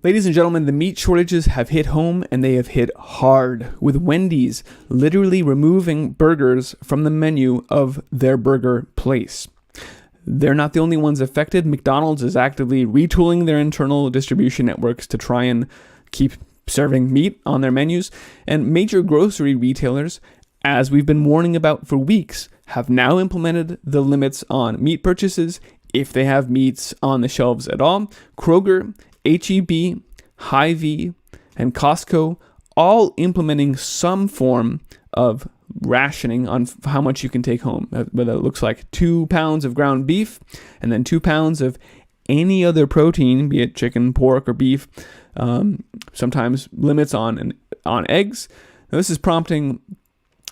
Ladies and gentlemen, the meat shortages have hit home, and they have hit hard, with Wendy's literally removing burgers from the menu of their burger place. They're not the only ones affected. McDonald's is actively retooling their internal distribution networks to try and keep serving meat on their menus. And major grocery retailers, as we've been warning about for weeks, have now implemented the limits on meat purchases if they have meats on the shelves at all. Kroger, H-E-B, Hy-Vee, and Costco all implementing some form of rationing on how much you can take home, whether it looks like 2 pounds of ground beef and then 2 pounds of any other protein, be it chicken, pork, or beef. Sometimes limits on eggs. Now, this is prompting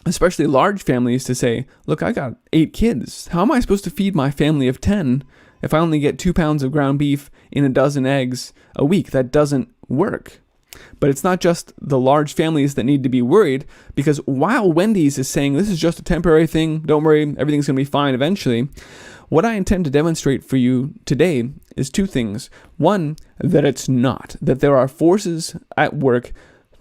especially large families to say, look, I got 8 kids. How am I supposed to feed my family of 10 if I only get 2 pounds of ground beef in a dozen eggs a week? That doesn't work. But it's not just the large families that need to be worried, because while Wendy's is saying this is just a temporary thing, don't worry, everything's going to be fine eventually, what I intend to demonstrate for you today is 2 things. One, that it's not, that there are forces at work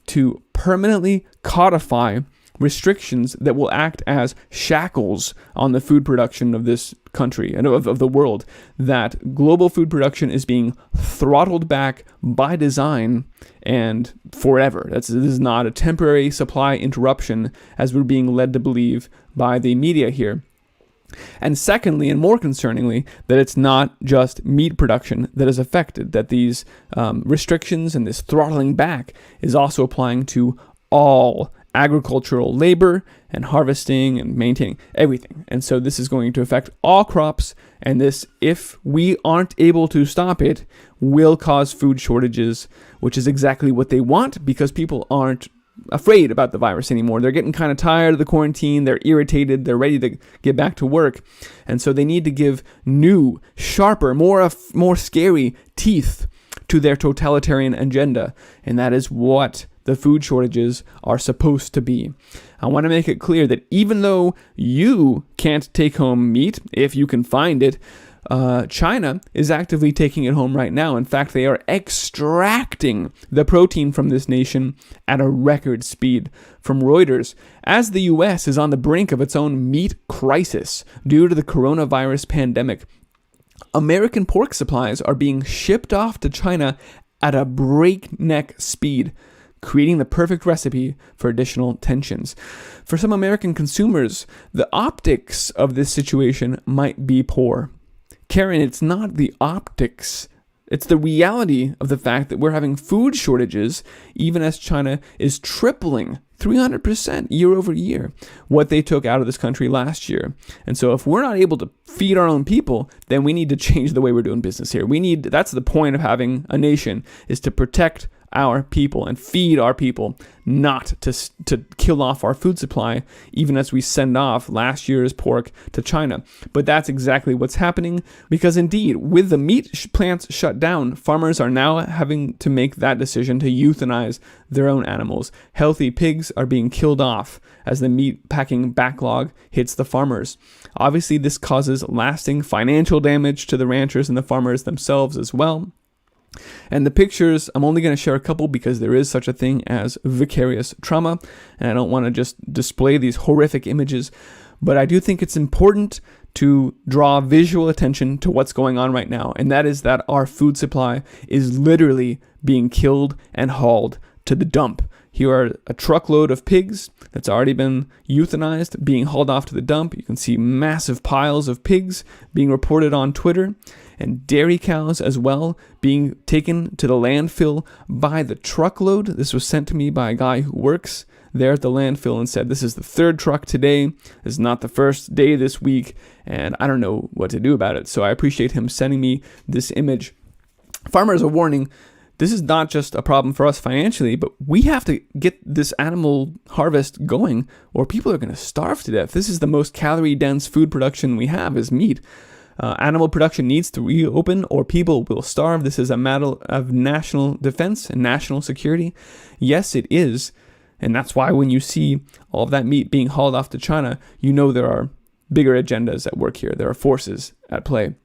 to permanently codify restrictions that will act as shackles on the food production of this country and of the world, that global food production is being throttled back by design and forever. This is not a temporary supply interruption, as we're being led to believe by the media here. And secondly, and more concerningly, that it's not just meat production that is affected, that these restrictions and this throttling back is also applying to all agricultural labor and harvesting and maintaining everything. And so this is going to affect all crops, and this, if we aren't able to stop it, will cause food shortages, which is exactly what they want, because people aren't afraid about the virus anymore. They're getting kind of tired of the quarantine. They're irritated. They're ready to get back to work. And so they need to give new, sharper, more scary teeth to their totalitarian agenda. And that is what the food shortages are supposed to be. I want to make it clear that even though you can't take home meat, if you can find it, China is actively taking it home right now. In fact, they are extracting the protein from this nation at a record speed. From Reuters, as the U.S. is on the brink of its own meat crisis due to the coronavirus pandemic, American pork supplies are being shipped off to China at a breakneck speed, creating the perfect recipe for additional tensions. For some American consumers, the optics of this situation might be poor. Karen, it's not the optics. It's the reality of the fact that we're having food shortages, even as China is tripling 300% year over year what they took out of this country last year. And so if we're not able to feed our own people, then we need to change the way we're doing business here. That's the point of having a nation, is to protect our people and feed our people, not to kill off our food supply, even as we send off last year's pork to China. But that's exactly what's happening, because indeed, with the meat plants shut down, farmers are now having to make that decision to euthanize their own animals. Healthy pigs are being killed off as the meat packing backlog hits the farmers. Obviously, this causes lasting financial damage to the ranchers and the farmers themselves as well. And the pictures, I'm only going to share a couple because there is such a thing as vicarious trauma, and I don't want to just display these horrific images, but I do think it's important to draw visual attention to what's going on right now, and that is that our food supply is literally being killed and hauled to the dump. Here are a truckload of pigs that's already been euthanized being hauled off to the dump. You can see massive piles of pigs being reported on Twitter, and dairy cows as well being taken to the landfill by the truckload. This was sent to me by a guy who works there at the landfill and said, this is the 3rd truck today. This is not the first day this week, and I don't know what to do about it. So I appreciate him sending me this image. Farmers are warning, this is not just a problem for us financially, but we have to get this animal harvest going or people are going to starve to death. This is the most calorie-dense food production we have, is meat. Animal production needs to reopen or people will starve. This is a matter of national defense and national security. Yes, it is. And that's why when you see all of that meat being hauled off to China, you know there are bigger agendas at work here. There are forces at play.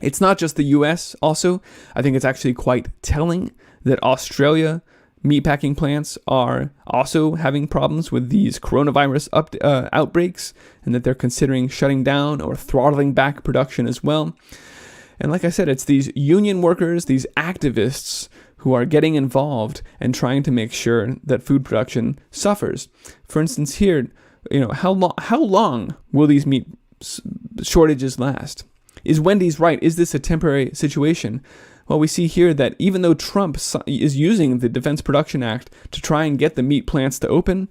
It's not just the US also. I think it's actually quite telling that Australia meatpacking plants are also having problems with these coronavirus outbreaks, and that they're considering shutting down or throttling back production as well. And like I said, it's these union workers, these activists who are getting involved and trying to make sure that food production suffers. For instance, here, how long will these meat shortages last? Is Wendy's right? Is this a temporary situation? Well, we see here that even though Trump is using the Defense Production Act to try and get the meat plants to open,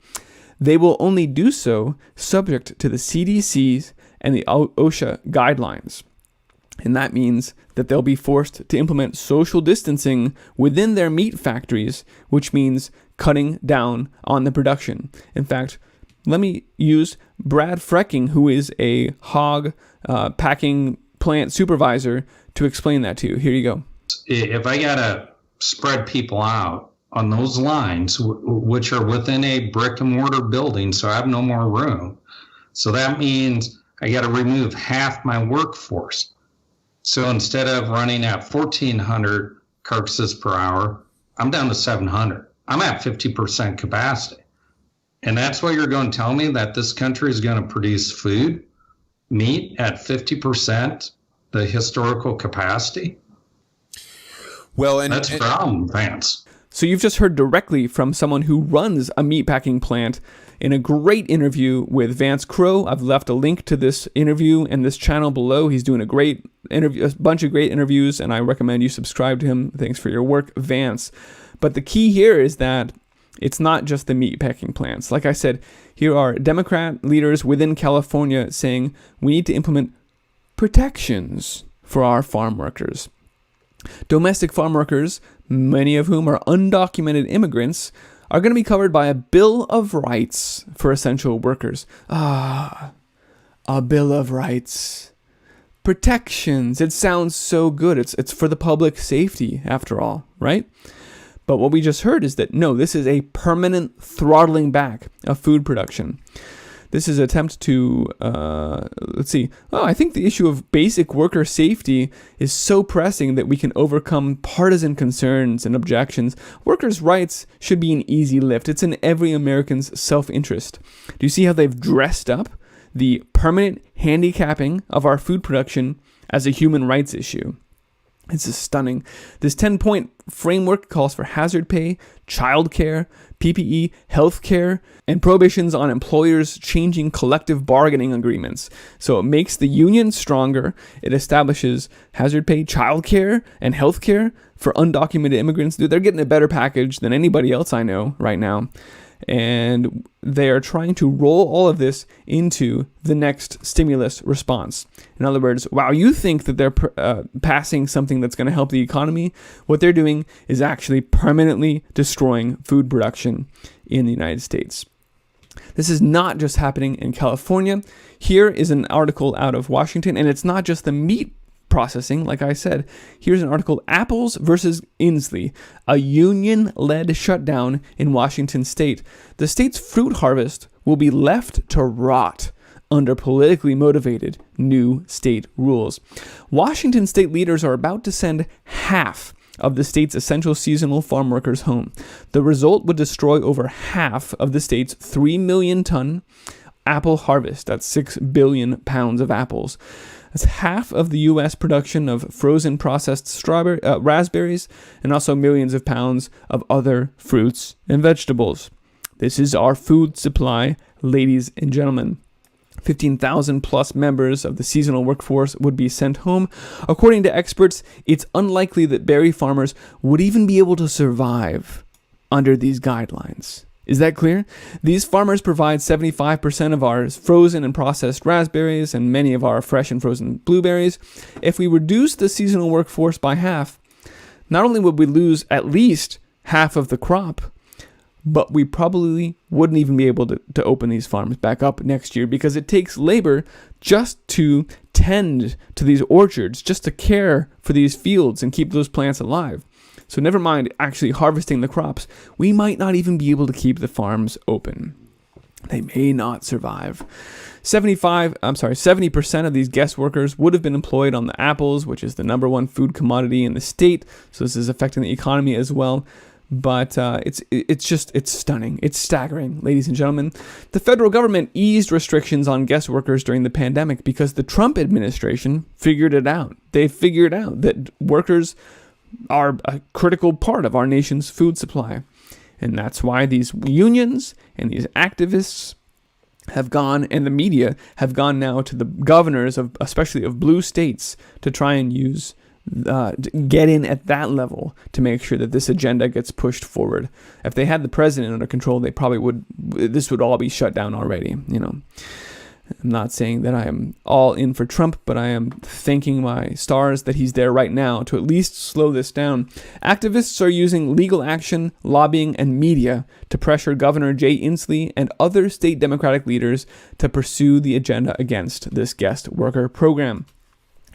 they will only do so subject to the CDC's and the OSHA guidelines. And that means that they'll be forced to implement social distancing within their meat factories, which means cutting down on the production. In fact, let me use Brad Freking, who is a hog packing plant supervisor, to explain that to you. Here you go. If I got to spread people out on those lines, which are within a brick and mortar building, so I have no more room. So that means I got to remove half my workforce. So instead of running at 1,400 carcasses per hour, I'm down to 700. I'm at 50% capacity. And that's what you're going to tell me, that this country is going to produce food, meat at 50% the historical capacity? Well, and that's a problem, Vance. So you've just heard directly from someone who runs a meatpacking plant in a great interview with Vance Crowe. I've left a link to this interview and this channel below. He's doing a great interview, a bunch of great interviews, and I recommend you subscribe to him. Thanks for your work, Vance. But the key here is that it's not just the meatpacking plants. Like I said, here are Democrat leaders within California saying we need to implement protections for our farm workers. Domestic farm workers, many of whom are undocumented immigrants, are going to be covered by a Bill of Rights for essential workers. A Bill of Rights. Protections. It sounds so good. It's for the public safety, after all, right? But what we just heard is that, no, this is a permanent throttling back of food production. This is an attempt to, I think the issue of basic worker safety is so pressing that we can overcome partisan concerns and objections. Workers' rights should be an easy lift. It's in every American's self-interest. Do you see how they've dressed up the permanent handicapping of our food production as a human rights issue? It's just stunning. This 10-point framework calls for hazard pay, childcare, PPE, healthcare, and prohibitions on employers changing collective bargaining agreements. So it makes the union stronger. It establishes hazard pay, childcare, and healthcare for undocumented immigrants. Dude, they're getting a better package than anybody else I know right now. And they are trying to roll all of this into the next stimulus response. In other words, while you think that they're passing something that's going to help the economy, what they're doing is actually permanently destroying food production in the United States. This is not just happening in California. Here is an article out of Washington, and it's not just the meat processing. Like I said, here's an article, Apples versus Inslee, a union-led shutdown in Washington state. The state's fruit harvest will be left to rot under politically motivated new state rules. Washington state leaders are about to send half of the state's essential seasonal farm workers home. The result would destroy over half of the state's 3 million ton apple harvest. That's 6 billion pounds of apples. That's half of the U.S. production of frozen processed raspberries, and also millions of pounds of other fruits and vegetables. This is our food supply, ladies and gentlemen. 15,000 plus members of the seasonal workforce would be sent home. According to experts, it's unlikely that berry farmers would even be able to survive under these guidelines. Is that clear? These farmers provide 75% of our frozen and processed raspberries and many of our fresh and frozen blueberries. If we reduce the seasonal workforce by half, not only would we lose at least half of the crop, but we probably wouldn't even be able to open these farms back up next year, because it takes labor just to tend to these orchards, just to care for these fields and keep those plants alive. So never mind actually harvesting the crops, we might not even be able to keep the farms open. They may not survive. 70% of these guest workers would have been employed on the apples, which is the number one food commodity in the state. So this is affecting the economy as well. But it's stunning. It's staggering, ladies and gentlemen. The federal government eased restrictions on guest workers during the pandemic because the Trump administration figured it out. They figured out that workers are a critical part of our nation's food supply. And that's why these unions and these activists have gone, and the media have gone now to the governors of, especially of blue states, to try and get in at that level to make sure that this agenda gets pushed forward. If they had the president under control, they probably this would all be shut down already. I'm not saying that I am all in for Trump, but I am thanking my stars that he's there right now to at least slow this down. Activists are using legal action, lobbying, and media to pressure Governor Jay Inslee and other state Democratic leaders to pursue the agenda against this guest worker program.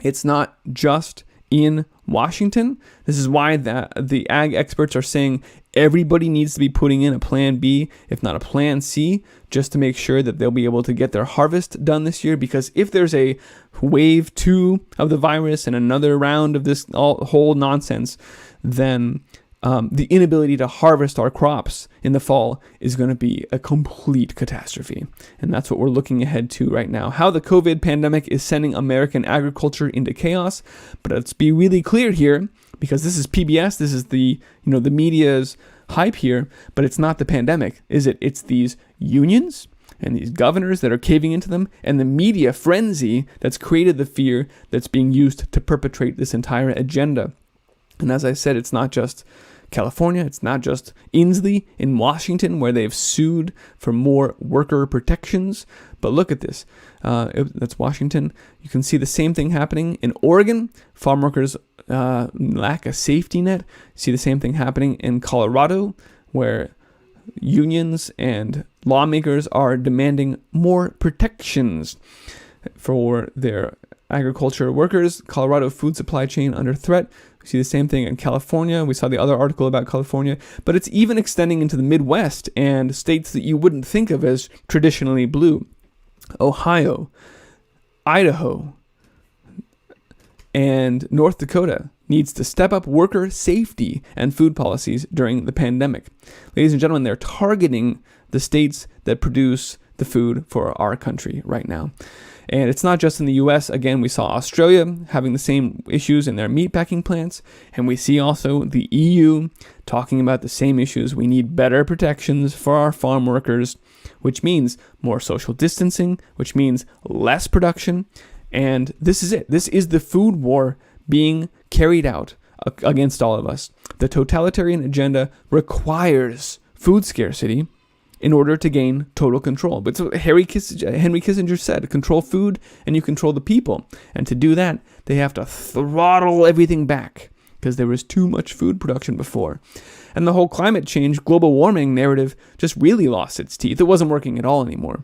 It's not just in Washington. This is why the ag experts are saying everybody needs to be putting in a plan B, if not a plan C, just to make sure that they'll be able to get their harvest done this year. Because if there's a wave 2 of the virus and another round of this whole nonsense, then the inability to harvest our crops in the fall is going to be a complete catastrophe. And that's what we're looking ahead to right now. How the COVID pandemic is sending American agriculture into chaos. But let's be really clear here, because this is PBS, this is the media's hype here, but it's not the pandemic, is it? It's these unions and these governors that are caving into them, and the media frenzy that's created the fear that's being used to perpetrate this entire agenda. And as I said, it's not just California, it's not just Inslee in Washington, where they've sued for more worker protections. But look at this. That's Washington. You can see the same thing happening in Oregon. Farm workers lack a safety net. See the same thing happening in Colorado, where unions and lawmakers are demanding more protections for their agriculture workers. Colorado food supply chain under threat. We see the same thing in California. We saw the other article about California, but it's even extending into the Midwest and states that you wouldn't think of as traditionally blue. Ohio, Idaho, and North Dakota needs to step up worker safety and food policies during the pandemic. Ladies and gentlemen, they're targeting the states that produce the food for our country right now. And it's not just in the U.S. Again, we saw Australia having the same issues in their meatpacking plants. And we see also the EU talking about the same issues. We need better protections for our farm workers, which means more social distancing, which means less production. And this is it. This is the food war being carried out against all of us. The totalitarian agenda requires food scarcity in order to gain total control. But what Henry Kissinger said, control food and you control the people. And to do that, they have to throttle everything back because there was too much food production before. And the whole climate change, global warming narrative just really lost its teeth. It wasn't working at all anymore.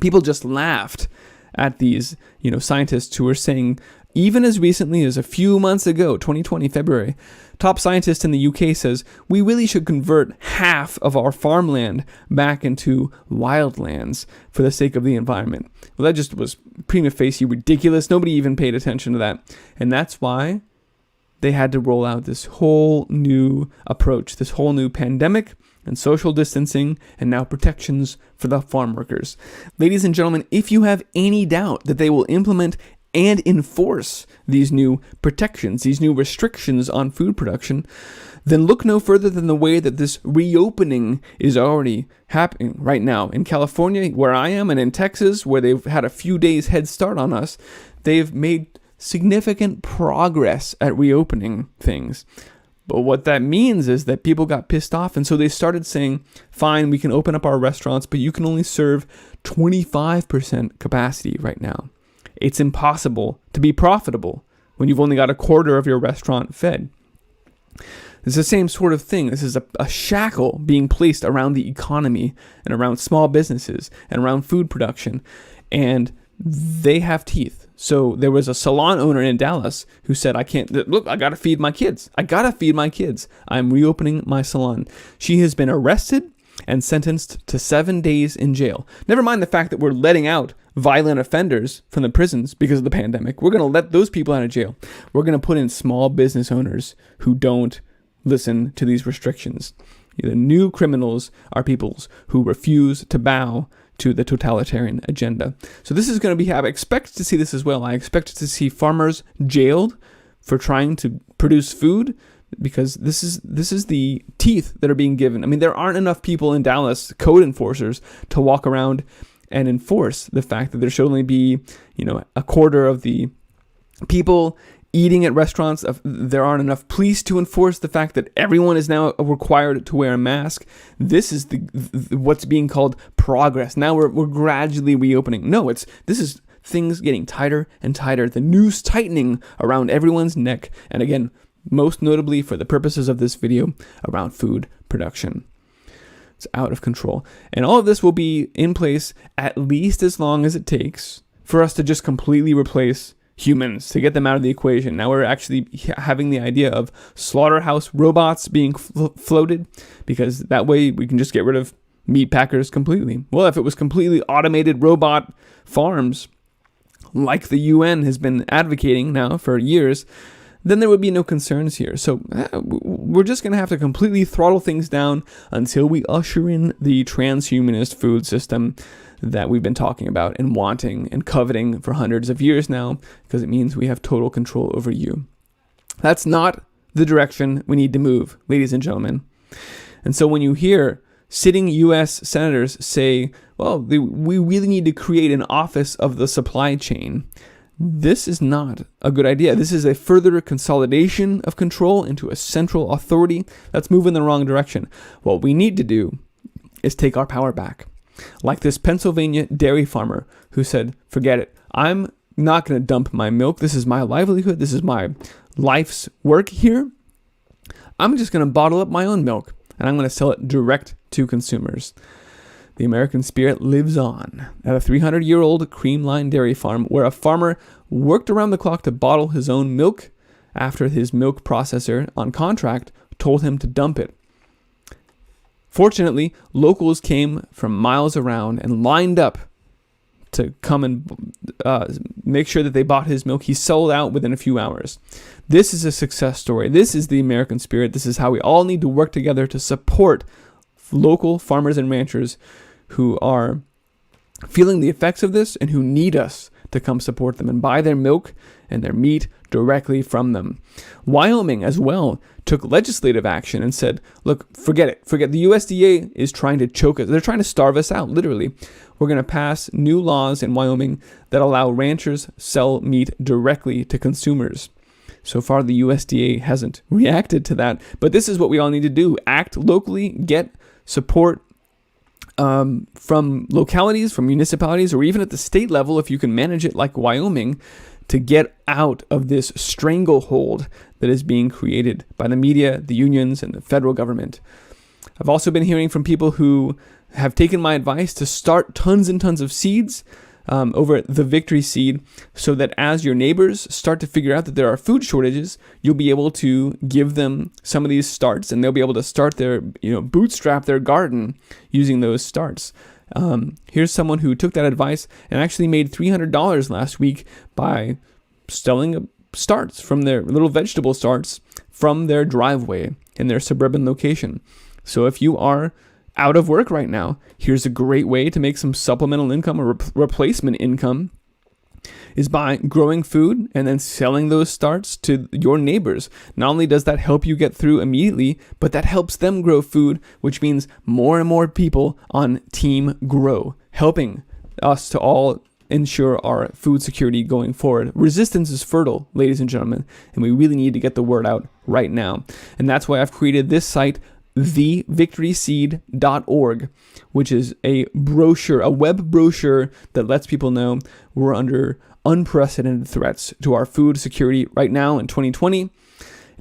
People just laughed at these, scientists who were saying, even as recently as a few months ago, 2020, February, top scientist in the UK says, we really should convert half of our farmland back into wildlands for the sake of the environment. Well, that just was prima facie ridiculous. Nobody even paid attention to that. And that's why they had to roll out this whole new approach, this whole new pandemic and social distancing, and now protections for the farm workers. Ladies and gentlemen, if you have any doubt that they will implement and enforce these new protections, these new restrictions on food production, then look no further than the way that this reopening is already happening right now. In California, where I am, and in Texas, where they've had a few days head start on us, they've made significant progress at reopening things. But what that means is that people got pissed off, and so they started saying, fine, we can open up our restaurants, but you can only serve 25% capacity right now. It's impossible to be profitable when you've only got a quarter of your restaurant fed. It's the same sort of thing. This is a shackle being placed around the economy and around small businesses and around food production, and they have teeth. So there was a salon owner in Dallas who said, I got to feed my kids. I'm reopening my salon. She has been arrested and sentenced to 7 days in jail. Never mind the fact that we're letting out violent offenders from the prisons because of the pandemic. We're going to let those people out of jail. We're going to put in small business owners who don't listen to these restrictions. The new criminals are people who refuse to bow to the totalitarian agenda. So this is going to be, I expect to see this as well. I expect to see farmers jailed for trying to produce food, because this is the teeth that are being given. I mean, there aren't enough people in Dallas, code enforcers, to walk around and enforce the fact that there should only be, a quarter of the people eating at restaurants. There aren't enough police to enforce the fact that everyone is now required to wear a mask. This is what's being called progress. Now we're gradually reopening. No, this is things getting tighter and tighter. The noose tightening around everyone's neck. And again, most notably for the purposes of this video, around food production. It's out of control. And all of this will be in place at least as long as it takes for us to just completely replace humans, to get them out of the equation. Now we're actually having the idea of slaughterhouse robots being floated, because that way we can just get rid of meat packers completely. Well, if it was completely automated robot farms, like the UN has been advocating now for years, then there would be no concerns here. So we're just going to have to completely throttle things down until we usher in the transhumanist food system that we've been talking about and wanting and coveting for hundreds of years now, because it means we have total control over you. That's not the direction we need to move, ladies and gentlemen. And so when you hear sitting U.S. senators say, well, we really need to create an office of the supply chain, this is not a good idea. This is a further consolidation of control into a central authority that's moving in the wrong direction. What we need to do is take our power back. Like this Pennsylvania dairy farmer who said, forget it. I'm not going to dump my milk. This is my livelihood. This is my life's work here. I'm just going to bottle up my own milk, and I'm going to sell it direct to consumers. The American spirit lives on at a 300-year-old cream-line dairy farm where a farmer worked around the clock to bottle his own milk after his milk processor on contract told him to dump it. Fortunately, locals came from miles around and lined up to come and make sure that they bought his milk. He sold out within a few hours. This is a success story. This is the American spirit. This is how we all need to work together to support local farmers and ranchers who are feeling the effects of this and who need us to come support them and buy their milk and their meat directly from them. Wyoming as well took legislative action and said, look, forget it. The USDA is trying to choke us. They're trying to starve us out, literally. We're going to pass new laws in Wyoming that allow ranchers sell meat directly to consumers. So far, the USDA hasn't reacted to that, but this is what we all need to do. Act locally, get support from localities, from municipalities, or even at the state level, if you can manage it like Wyoming, to get out of this stranglehold that is being created by the media, the unions, and the federal government. I've also been hearing from people who have taken my advice to start tons and tons of seeds over the Victory Seed, so that as your neighbors start to figure out that there are food shortages, you'll be able to give them some of these starts, and they'll be able to start their, bootstrap their garden using those starts. Here's someone who took that advice and actually made $300 last week by selling starts from their little vegetable starts from their driveway in their suburban location. So if you are out of work right now, here's a great way to make some supplemental income or replacement income, is by growing food and then selling those starts to your neighbors. Not only does that help you get through immediately, but that helps them grow food, which means more and more people on Team Grow, helping us to all ensure our food security going forward. Resistance is fertile, ladies and gentlemen, and we really need to get the word out right now. And that's why I've created this site, thevictoryseed.org, which is a brochure, a web brochure that lets people know we're under unprecedented threats to our food security right now in 2020. It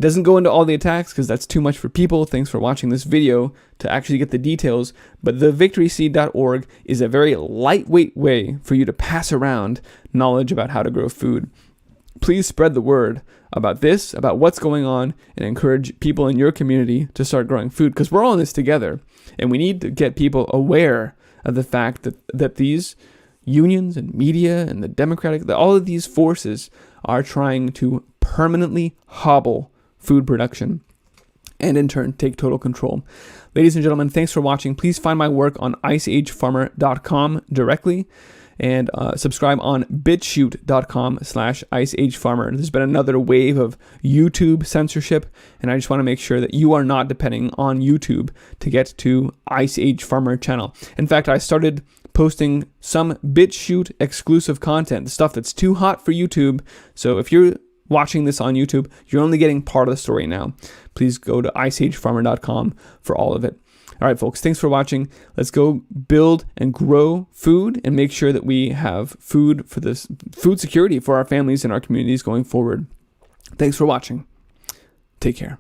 doesn't go into all the attacks because that's too much for people. Thanks for watching this video to actually get the details. But thevictoryseed.org is a very lightweight way for you to pass around knowledge about how to grow food. Please spread the word about this, about what's going on, and encourage people in your community to start growing food, because we're all in this together. And we need to get people aware of the fact that these unions and media and the Democratic, all of these forces are trying to permanently hobble food production and in turn take total control. Ladies and gentlemen, thanks for watching. Please find my work on iceagefarmer.com directly, and subscribe on bitchute.com/iceagefarmer. There's been another wave of YouTube censorship, and I just want to make sure that you are not depending on YouTube to get to Ice Age Farmer channel. In fact, I started posting some BitChute exclusive content, stuff that's too hot for YouTube. So if you're watching this on YouTube, you're only getting part of the story now. Please go to iceagefarmer.com for all of it. All right, folks, thanks for watching. Let's go build and grow food and make sure that we have food for this food security for our families and our communities going forward. Thanks for watching. Take care.